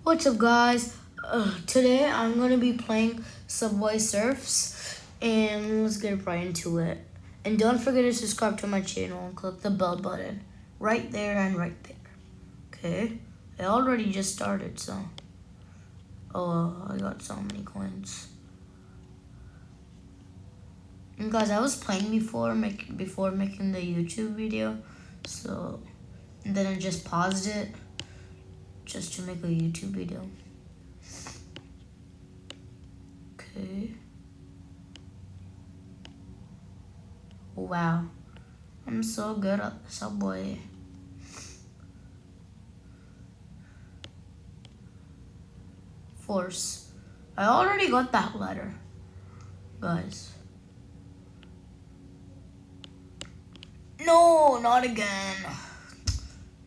What's up, guys? Today I'm gonna be playing Subway Surfs, and let's get right into it. And don't forget to subscribe to my channel and click the bell button right there and right there. Okay, I already just started, so I got so many coins. And guys, I was playing before making the YouTube video, so and then I just paused it just to make a YouTube video. Okay. Wow, I'm so good at the Subway. Force. I already got that letter, guys. No, not again.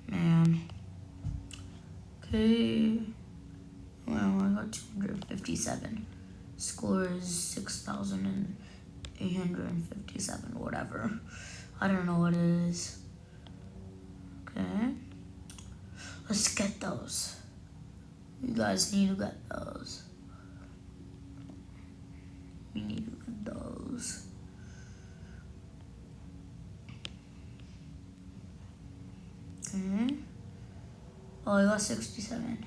Man. Okay. Well, I got 257. Score is 6,857, whatever. I don't know what it is. Okay. Let's get those. You guys need to get those. We need to get those. Okay. Oh, I got 67.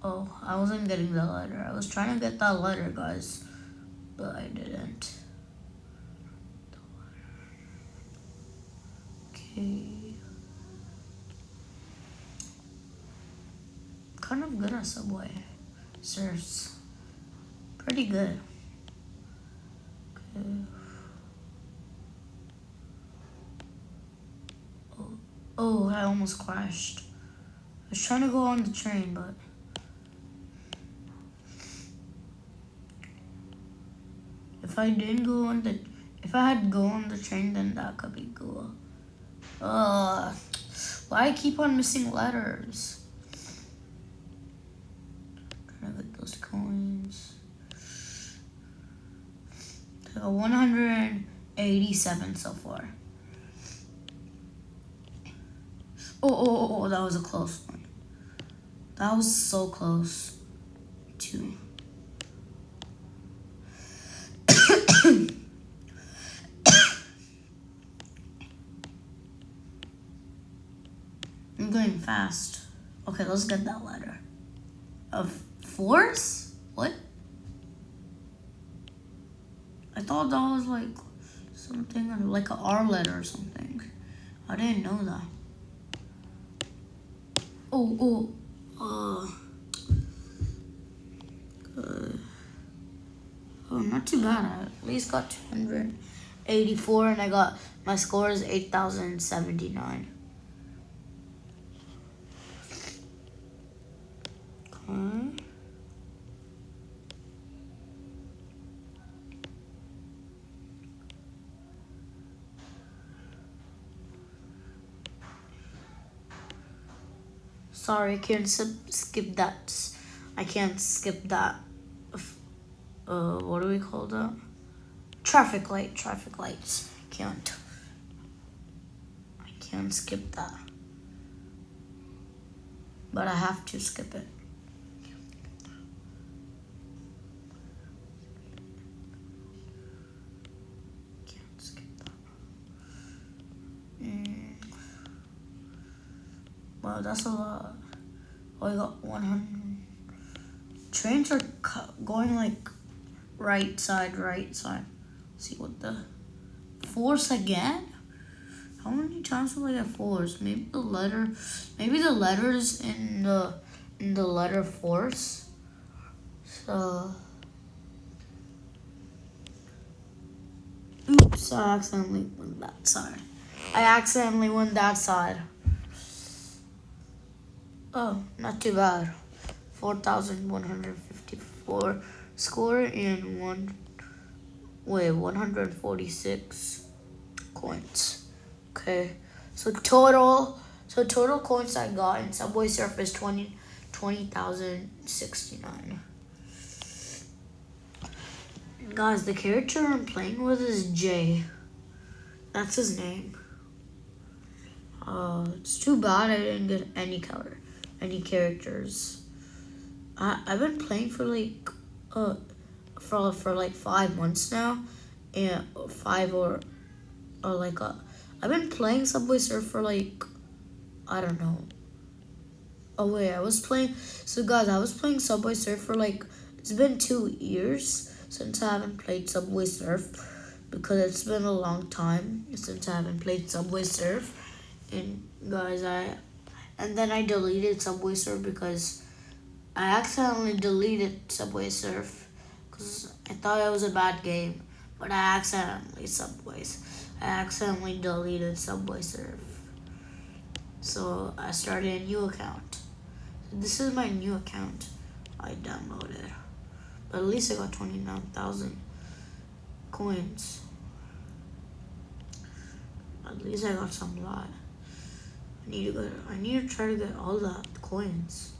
Oh, I wasn't getting the letter. I was trying to get that letter, guys, but I didn't. Okay. Kind of good at Subway Surfs. Pretty good. Okay. Oh, I almost crashed. I was trying to go on the train, but if I had go on the train, then that could be cool. Why I keep on missing letters? Trying to get those coins. So 187 so far. Oh, that was a close one. That was so close to. I'm going fast. Okay, let's get that letter. Of force? What? I thought that was like something like an R letter or something. I didn't know that. Oh, not too bad. I at least got 284, and my score is 8,079. Okay. Sorry, I can't skip that. I can't skip that. What do we call that? Traffic lights. I can't skip that. But I have to skip it. Can't skip that. Wow, that's a lot. Oh, I got 100. Trains are going like right side. See what the force again? How many times will I get force? Maybe the letters in the letter force. So oops, I accidentally went that side. Oh, not too bad. 4,154 score and 146 coins. Okay, so total coins I got in Subway Surf is 20,069. Guys, the character I'm playing with is Jay. That's his name. It's too bad I didn't get any color. any characters. I've been playing for like for like 5 months now, and five or like I've been playing Subway Surf for like, I don't know. Oh wait, I was playing. So guys, I was playing Subway Surf for like, it's been 2 years since I haven't played Subway Surf, because it's been a long time since I haven't played Subway Surf. And guys, and then I deleted Subway Surf because I accidentally deleted Subway Surf because I thought it was a bad game, but I accidentally deleted Subway Surf. So I started a new account. This is my new account I downloaded. But at least I got 29,000 coins. At least I got some lot. I need to try to get all the coins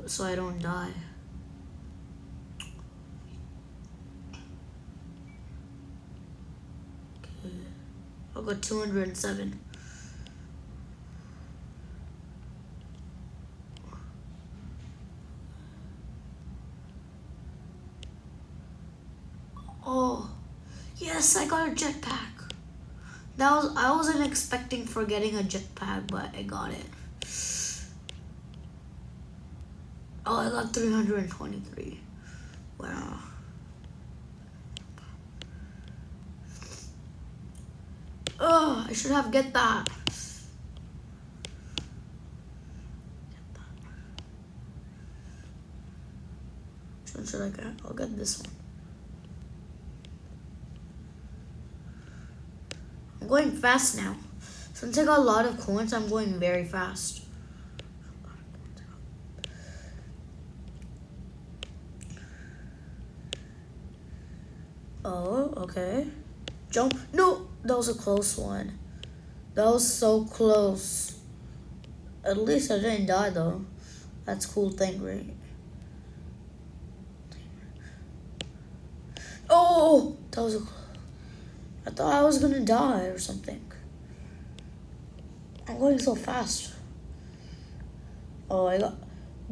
so I don't die. Okay. I got 207. Oh, yes, I got a jetpack. I wasn't expecting for getting a jetpack, but I got it. Oh, I got 323. Wow. Oh, I should have get that. Which one should I get? I'll get this one. I'm going fast now. Since I got a lot of coins, I'm going very fast. Oh, okay. Jump. No, that was a close one. That was so close. At least I didn't die though. That's a cool thing, right? Oh, that was I thought I was gonna die or something. I'm going so fast. Oh,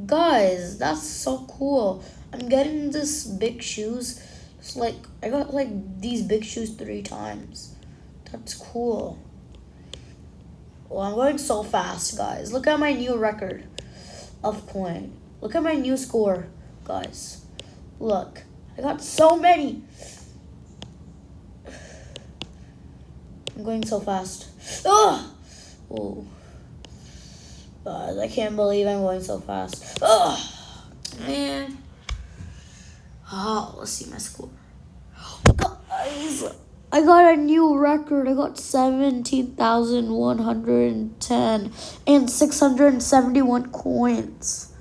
guys, that's so cool. I'm getting this big shoes. It's like, I got like these big shoes 3 times. That's cool. Well, I'm going so fast, guys. Look at my new record of coin. Look at my new score, guys. Look, I got so many. I'm going so fast. Ugh! Oh. Guys, I can't believe I'm going so fast. Ugh! Man. Oh, let's see my score. Guys, I got a new record. I got 17,110 and 671 coins.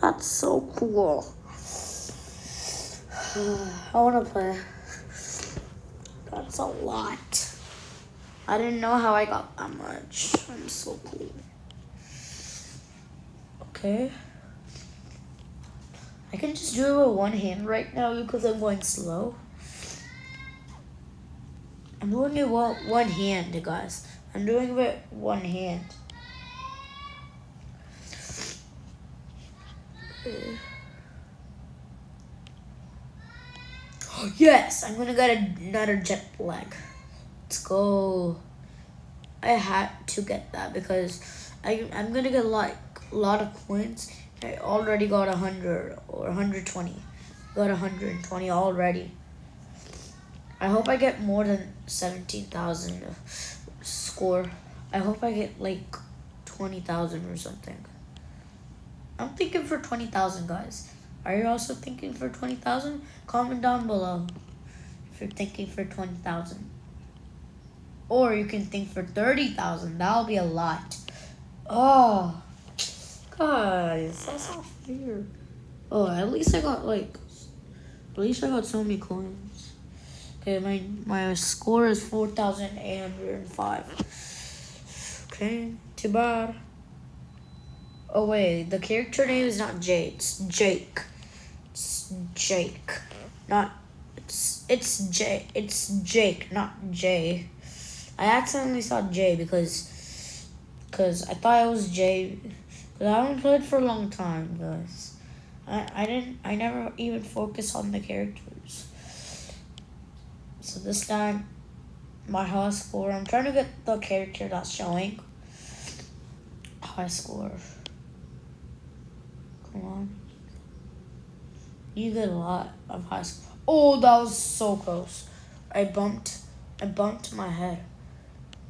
That's so cool. I want to play. That's a lot. I didn't know how I got that much. I'm so cool. Okay. I can just do it with one hand right now because I'm going slow. I'm doing it with one hand, guys. I'm doing it with one hand. Yes, I'm gonna get another jet lag. Let's go. I had to get that because I'm gonna get like a lot of coins. I already got 100 or 120. Got 120 already. I hope I get more than 17,000 score. I hope I get like 20,000 or something. I'm thinking for 20,000, guys. Are you also thinking for 20,000? Comment down below if you're thinking for 20,000. Or you can think for 30,000. That'll be a lot. Oh, guys, that's not fair. Oh, at least I got so many coins. Okay, my score is 4,805. Okay, too bad. Oh wait, the character name is not Jay. It's Jake. It's Jake. It's Jake, not Jay. I accidentally saw Jay because I thought it was Jay Cause I haven't played for a long time, guys. I never even focus on the characters. So this time, my high score, I'm trying to get the character that's showing. High score. Come on. You get a lot of high score. Oh, that was so close. I bumped my head.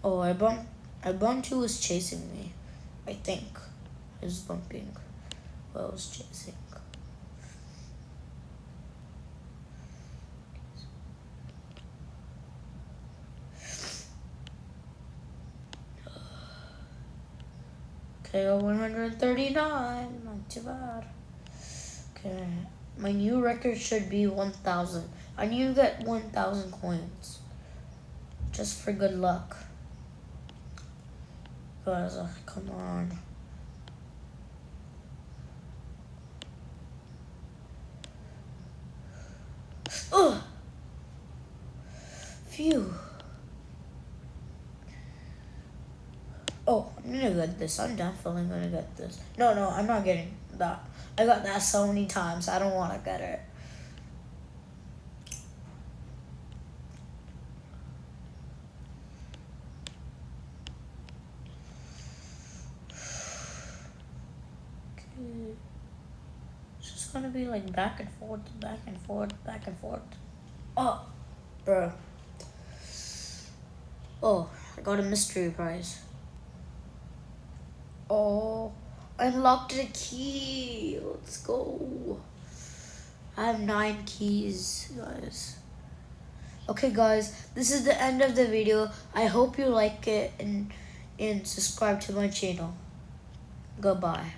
Oh, I bumped who was chasing me. I think. I was bumping who I was chasing. KO 139, not too bad. Okay, my new record should be 1,000. I need to get 1,000 coins. Just for good luck. Guys, come on. Ugh! Phew. Oh, I'm gonna get this. I'm definitely gonna get this. No, I'm not getting that. I got that so many times. I don't want to get it. Okay. It's just gonna be like back and forth, back and forth, back and forth. Oh, bro. Oh, I got a mystery prize. Oh, I unlocked a key. Let's go. I have 9 keys, guys. Okay, guys, this is the end of the video. I hope you like it and subscribe to my channel. Goodbye.